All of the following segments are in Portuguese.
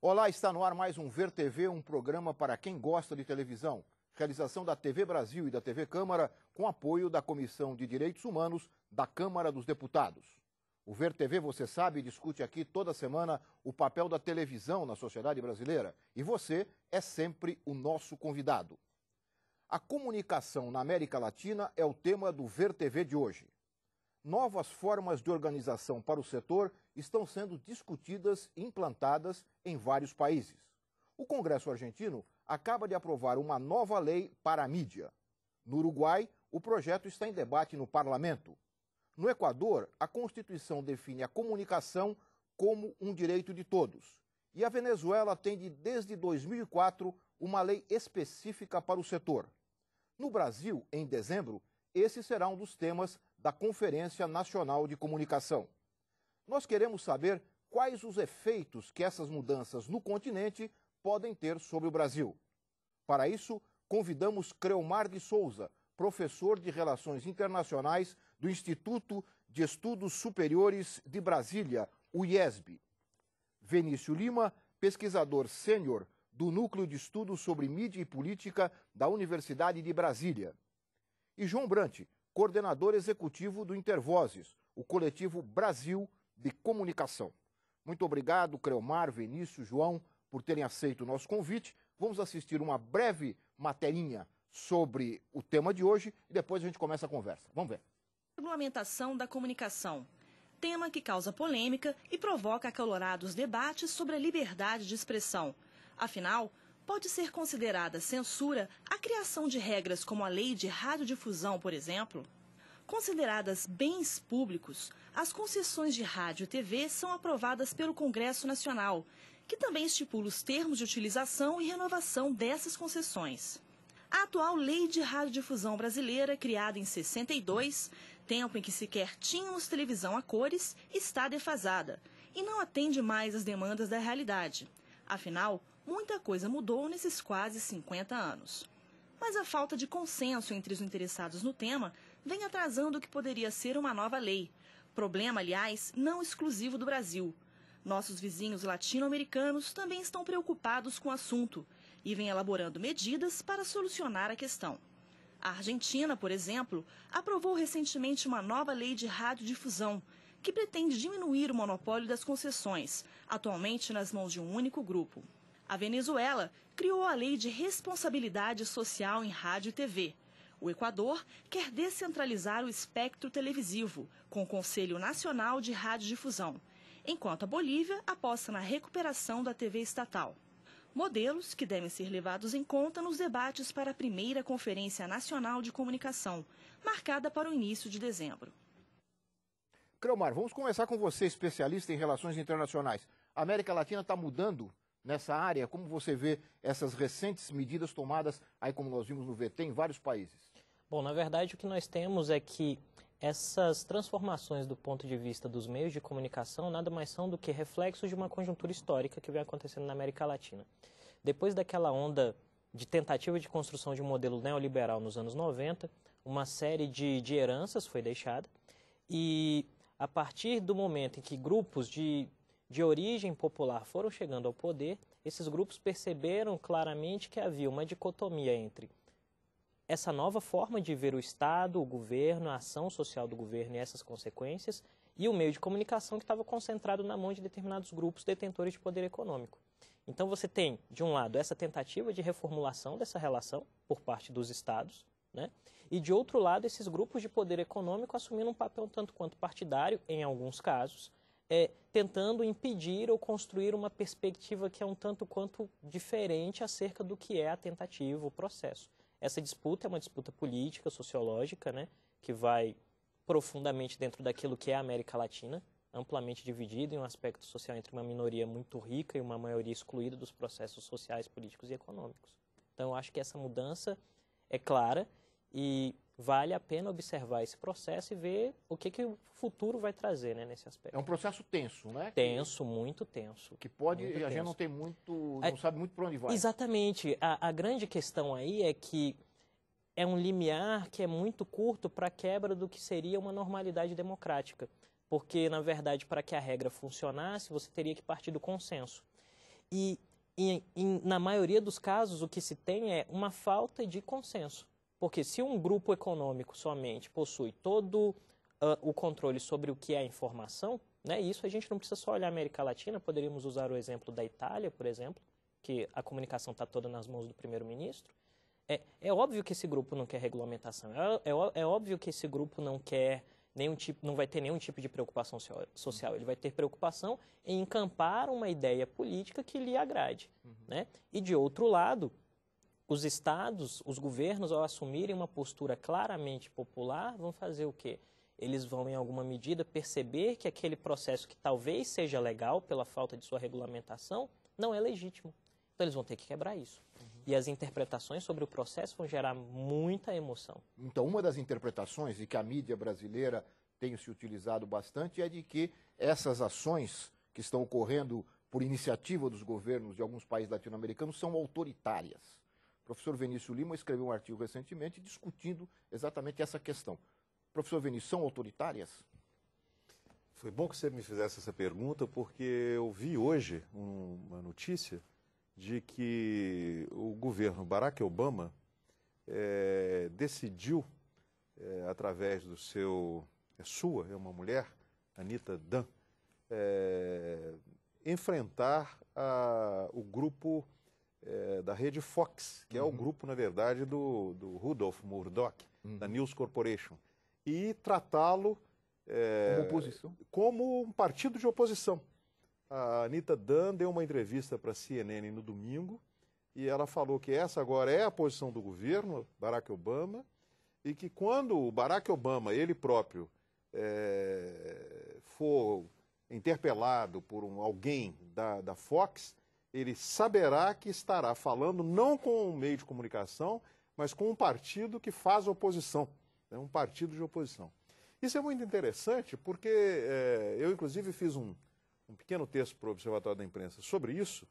Olá, está no ar mais um Ver TV, um programa para quem gosta de televisão. Realização da TV Brasil e da TV Câmara, com apoio da Comissão de Direitos Humanos da Câmara dos Deputados. O Ver TV, você sabe, discute aqui toda semana o papel da televisão na sociedade brasileira. E você é sempre o nosso convidado. A comunicação na América Latina é o tema do Ver TV de hoje. Novas formas de organização para o setor estão sendo discutidas e implantadas em vários países. O Congresso argentino acaba de aprovar uma nova lei para a mídia. No Uruguai, o projeto está em debate no parlamento. No Equador, a Constituição define a comunicação como um direito de todos. E a Venezuela tem desde 2004 uma lei específica para o setor. No Brasil, em dezembro, esse será um dos temas da Conferência Nacional de Comunicação. Nós queremos saber quais os efeitos que essas mudanças no continente podem ter sobre o Brasil. Para isso, convidamos Creomar de Souza, professor de Relações Internacionais do Instituto de Estudos Superiores de Brasília, o IESB. Vinícius Lima, pesquisador sênior do Núcleo de Estudos sobre Mídia e Política da Universidade de Brasília. E João Brant, coordenador executivo do Intervozes, o coletivo Brasil de Comunicação. Muito obrigado, Creomar, Vinícius, João, por terem aceito o nosso convite. Vamos assistir uma breve materinha sobre o tema de hoje e depois a gente começa a conversa. Vamos ver. Regulamentação da comunicação. Tema que causa polêmica e provoca acalorados debates sobre a liberdade de expressão. Afinal, pode ser considerada censura a criação de regras como a Lei de Radiodifusão, por exemplo? Consideradas bens públicos, as concessões de rádio e TV são aprovadas pelo Congresso Nacional, que também estipula os termos de utilização e renovação dessas concessões. A atual Lei de Radiodifusão brasileira, criada em 62, tempo em que sequer tínhamos televisão a cores, está defasada e não atende mais às demandas da realidade. Afinal, muita coisa mudou nesses quase 50 anos. Mas a falta de consenso entre os interessados no tema vem atrasando o que poderia ser uma nova lei. Problema, aliás, não exclusivo do Brasil. Nossos vizinhos latino-americanos também estão preocupados com o assunto e vêm elaborando medidas para solucionar a questão. A Argentina, por exemplo, aprovou recentemente uma nova lei de radiodifusão que pretende diminuir o monopólio das concessões, atualmente nas mãos de um único grupo. A Venezuela criou a Lei de Responsabilidade Social em Rádio e TV. O Equador quer descentralizar o espectro televisivo, com o Conselho Nacional de Radiodifusão, enquanto a Bolívia aposta na recuperação da TV estatal. Modelos que devem ser levados em conta nos debates para a primeira Conferência Nacional de Comunicação, marcada para o início de dezembro. Creomar, vamos começar com você, especialista em relações internacionais. A América Latina está mudando nessa área? Como você vê essas recentes medidas tomadas, aí como nós vimos no VT, em vários países? Bom, na verdade o que nós temos é que essas transformações do ponto de vista dos meios de comunicação nada mais são do que reflexos de uma conjuntura histórica que vem acontecendo na América Latina. Depois daquela onda de tentativa de construção de um modelo neoliberal nos anos 90, uma série de heranças foi deixada e a partir do momento em que grupos de origem popular foram chegando ao poder, esses grupos perceberam claramente que havia uma dicotomia entre essa nova forma de ver o Estado, o governo, a ação social do governo e essas consequências, e o meio de comunicação que estava concentrado na mão de determinados grupos detentores de poder econômico. Então você tem, de um lado, essa tentativa de reformulação dessa relação por parte dos Estados, né? E de outro lado, esses grupos de poder econômico assumindo um papel tanto quanto partidário, em alguns casos, tentando impedir ou construir uma perspectiva que é um tanto quanto diferente acerca do que é a tentativa, o processo. Essa disputa é uma disputa política, sociológica, né, que vai profundamente dentro daquilo que é a América Latina, amplamente dividida em um aspecto social entre uma minoria muito rica e uma maioria excluída dos processos sociais, políticos e econômicos. Então, eu acho que essa mudança é clara e vale a pena observar esse processo e ver o que o futuro vai trazer, né, nesse aspecto. É um processo tenso, né? Tenso, muito tenso. Que pode, a gente não tem muito, não sabe muito para onde vai. Exatamente. A grande questão aí é que é um limiar que é muito curto para a quebra do que seria uma normalidade democrática. Porque, na verdade, para que a regra funcionasse, você teria que partir do consenso. E na maioria dos casos, o que se tem é uma falta de consenso. Porque se um grupo econômico somente possui todo o controle sobre o que é a informação, né, isso a gente não precisa só olhar a América Latina, poderíamos usar o exemplo da Itália, por exemplo, que a comunicação está toda nas mãos do primeiro-ministro. É óbvio que esse grupo não quer regulamentação, é óbvio que esse grupo não quer não vai ter nenhum tipo de preocupação social. Ele vai ter preocupação em encampar uma ideia política que lhe agrade. Né? E, de outro lado, os estados, os governos, ao assumirem uma postura claramente popular, vão fazer o quê? Eles vão, em alguma medida, perceber que aquele processo que talvez seja legal pela falta de sua regulamentação, não é legítimo. Então, eles vão ter que quebrar isso. E as interpretações sobre o processo vão gerar muita emoção. Então, uma das interpretações, e que a mídia brasileira tem se utilizado bastante, é de que essas ações que estão ocorrendo por iniciativa dos governos de alguns países latino-americanos são autoritárias. O professor Vinícius Lima escreveu um artigo recentemente discutindo exatamente essa questão. Professor Vinícius, são autoritárias? Foi bom que você me fizesse essa pergunta, porque eu vi hoje uma notícia de que o governo Barack Obama decidiu, através do é uma mulher, Anita Dunn, enfrentar o grupo da rede Fox, que é o grupo, na verdade, do Rudolph Murdoch, da News Corporation, e tratá-lo como um partido de oposição. A Anita Dunn deu uma entrevista para a CNN no domingo e ela falou que essa agora é a posição do governo, Barack Obama, e que quando o Barack Obama, ele próprio, for interpelado por alguém da Fox, ele saberá que estará falando não com um meio de comunicação, mas com um partido que faz oposição, né, um partido de oposição. Isso é muito interessante porque eu, inclusive, fiz um pequeno texto para o Observatório da Imprensa sobre isso,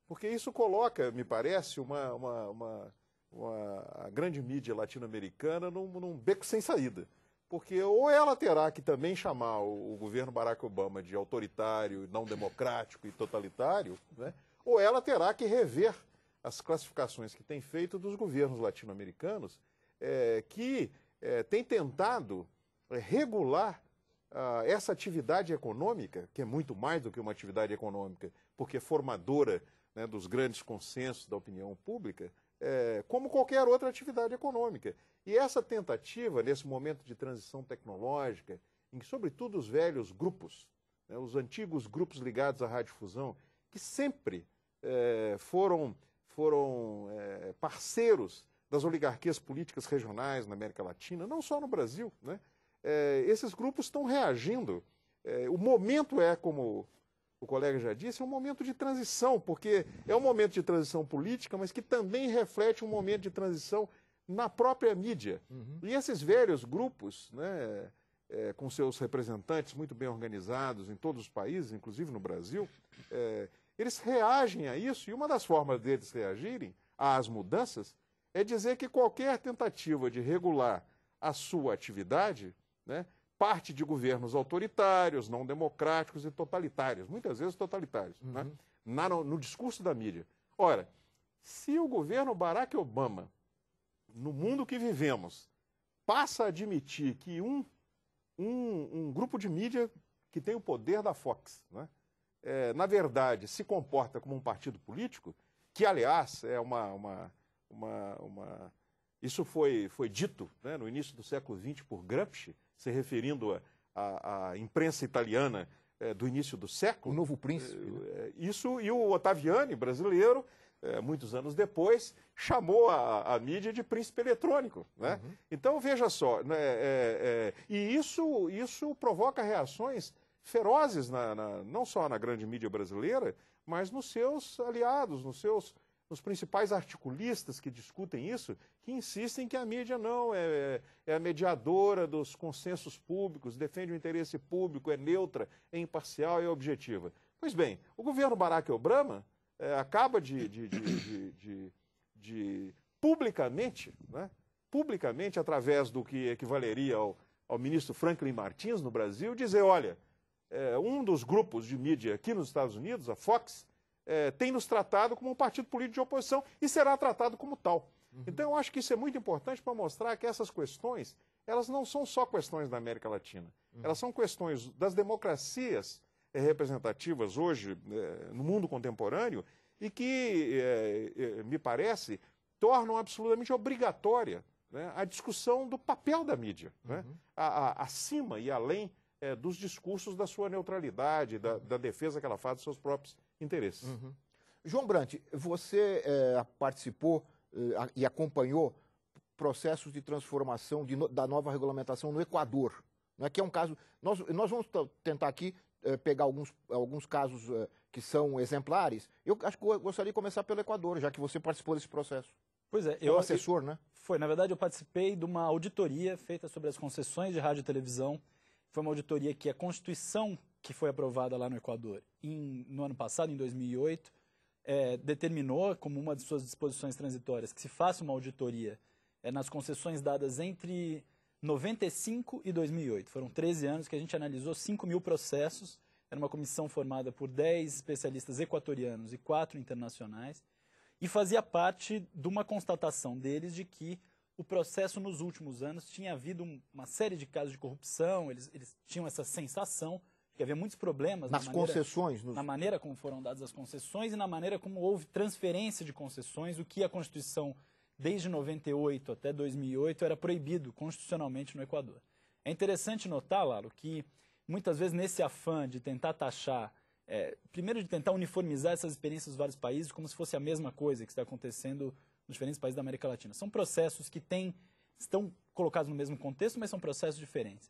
porque isso coloca, me parece, a grande mídia latino-americana num beco sem saída. Porque ou ela terá que também chamar o governo Barack Obama de autoritário, não democrático e totalitário, né? Ou ela terá que rever as classificações que tem feito dos governos latino-americanos, que têm tentado regular essa atividade econômica, que é muito mais do que uma atividade econômica, porque é formadora, né, dos grandes consensos da opinião pública, como qualquer outra atividade econômica. E essa tentativa, nesse momento de transição tecnológica, em que, sobretudo, os velhos grupos, né, os antigos grupos ligados à radiodifusão, que sempre foram parceiros das oligarquias políticas regionais na América Latina, não só no Brasil, né? Esses grupos estão reagindo. O momento como o colega já disse, é um momento de transição, porque é um momento de transição política, mas que também reflete um momento de transição na própria mídia. E esses velhos grupos, né, com seus representantes muito bem organizados em todos os países, inclusive no Brasil, eles reagem a isso, e uma das formas deles reagirem às mudanças é dizer que qualquer tentativa de regular a sua atividade, né, parte de governos autoritários, não democráticos e totalitários, muitas vezes totalitários, né, no discurso da mídia. Ora, se o governo Barack Obama, no mundo que vivemos, passa a admitir que um grupo de mídia que tem o poder da Fox, né, na verdade, se comporta como um partido político, que, aliás, isso foi dito, né, no início do século XX por Gramsci, se referindo à imprensa italiana do início do século. O Novo Príncipe. Isso, e o Ottaviani, brasileiro, muitos anos depois, chamou a mídia de príncipe eletrônico. Né? Então, veja só, né, e isso provoca reações ferozes, não só na grande mídia brasileira, mas nos seus aliados, nos principais articulistas que discutem isso, que insistem que a mídia não é a mediadora dos consensos públicos, defende o interesse público, é neutra, é imparcial e é objetiva. Pois bem, o governo Barack Obama acaba de publicamente, né, através do que equivaleria ao ministro Franklin Martins no Brasil, dizer, olha, um dos grupos de mídia aqui nos Estados Unidos, a Fox, tem nos tratado como um partido político de oposição e será tratado como tal. Então, eu acho que isso é muito importante para mostrar que essas questões, elas não são só questões da América Latina. Elas são questões das democracias representativas hoje no mundo contemporâneo e que, me parece, tornam absolutamente obrigatória, né, a discussão do papel da mídia, né, acima e além dos discursos da sua neutralidade, da defesa que ela faz dos seus próprios interesses. João Brant, você participou e acompanhou processos de transformação da nova regulamentação no Equador, não é que é um caso... Nós vamos tentar aqui pegar alguns casos que são exemplares. Eu acho que eu gostaria de começar pelo Equador, já que você participou desse processo. Pois é, eu assessor, né? Foi, na verdade, eu participei de uma auditoria feita sobre as concessões de rádio e televisão. Foi uma auditoria que a Constituição, que foi aprovada lá no Equador no ano passado, em 2008, determinou como uma de suas disposições transitórias que se faça uma auditoria nas concessões dadas entre 95 e 2008. Foram 13 anos que a gente analisou 5.000 processos. Era uma comissão formada por 10 especialistas equatorianos e 4 internacionais. E fazia parte de uma constatação deles de que o processo nos últimos anos tinha havido uma série de casos de corrupção, eles tinham essa sensação de que havia muitos problemas na maneira como foram dadas as concessões e na maneira como houve transferência de concessões, o que a Constituição, desde 98 até 2008, era proibido constitucionalmente no Equador. É interessante notar, Lalo, que muitas vezes nesse afã de tentar taxar, primeiro de tentar uniformizar essas experiências dos vários países como se fosse a mesma coisa que está acontecendo nos diferentes países da América Latina. São processos que estão colocados no mesmo contexto, mas são processos diferentes.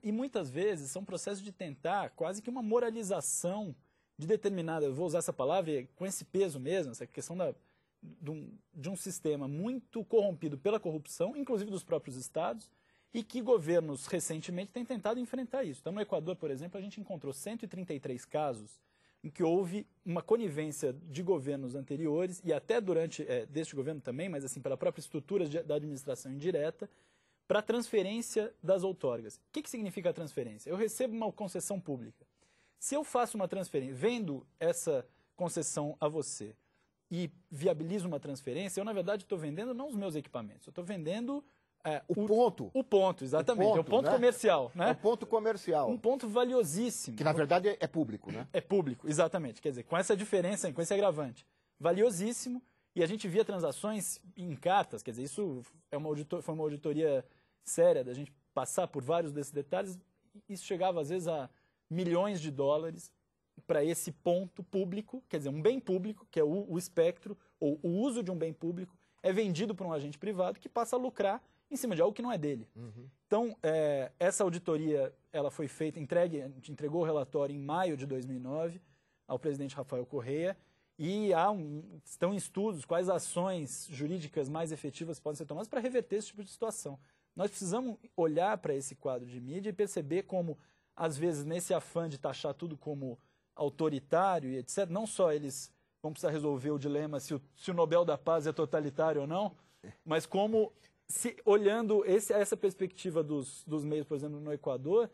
E muitas vezes são processos de tentar quase que uma moralização de determinada, eu vou usar essa palavra com esse peso mesmo, essa questão de um sistema muito corrompido pela corrupção, inclusive dos próprios estados, e que governos recentemente têm tentado enfrentar isso. Então, no Equador, por exemplo, a gente encontrou 133 casos em que houve uma conivência de governos anteriores, e até durante deste governo também, mas assim pela própria estrutura da administração indireta, para a transferência das outorgas. O que significa a transferência? Eu recebo uma concessão pública. Se eu faço uma transferência, vendo essa concessão a você, e viabilizo uma transferência, eu, na verdade, estou vendendo não os meus equipamentos, eu estou vendendo... O ponto, exatamente. É o ponto, né? Comercial. Né? É o ponto comercial. Um ponto valiosíssimo. Que, na verdade, é público, né? É público, exatamente. Quer dizer, com essa diferença, com esse agravante. Valiosíssimo. E a gente via transações em cartas. Quer dizer, isso foi uma auditoria séria, da gente passar por vários desses detalhes. Isso chegava, às vezes, a milhões de dólares para esse ponto público. Quer dizer, um bem público, que é o espectro, ou o uso de um bem público, é vendido para um agente privado que passa a lucrar em cima de algo que não é dele. Então, essa auditoria ela foi feita, a gente entregou o relatório em maio de 2009 ao presidente Rafael Correa, e estão em estudos quais ações jurídicas mais efetivas podem ser tomadas para reverter esse tipo de situação. Nós precisamos olhar para esse quadro de mídia e perceber como, às vezes, nesse afã de taxar tudo como autoritário e etc., não só eles vão precisar resolver o dilema se o Nobel da Paz é totalitário ou não, mas como... olhando essa perspectiva dos meios, por exemplo, no Equador,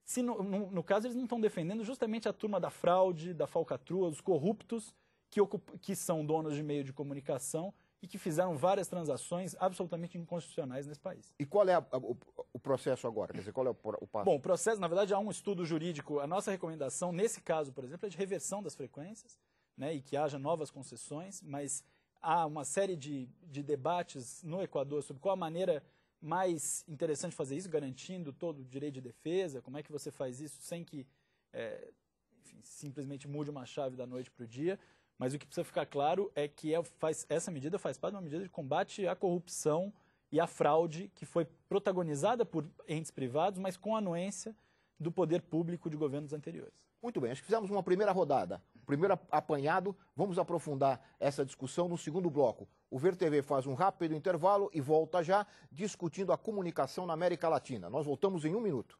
se no caso eles não estão defendendo justamente a turma da fraude, da falcatrua, os corruptos que são donos de meio de comunicação e que fizeram várias transações absolutamente inconstitucionais nesse país. E qual é o processo agora? Quer dizer, qual é o passo? Bom, o processo, na verdade, há um estudo jurídico. A nossa recomendação, nesse caso, por exemplo, é de reversão das frequências, né, e que haja novas concessões, mas... há uma série de debates no Equador sobre qual a maneira mais interessante de fazer isso, garantindo todo o direito de defesa, como é que você faz isso sem que simplesmente mude uma chave da noite para o dia. Mas o que precisa ficar claro é que essa medida faz parte de uma medida de combate à corrupção e à fraude que foi protagonizada por entes privados, mas com a anuência do poder público de governos anteriores. Muito bem, acho que fizemos uma primeira rodada. Primeiro apanhado, vamos aprofundar essa discussão no segundo bloco. O VerTV faz um rápido intervalo e volta já discutindo a comunicação na América Latina. Nós voltamos em 1 minuto.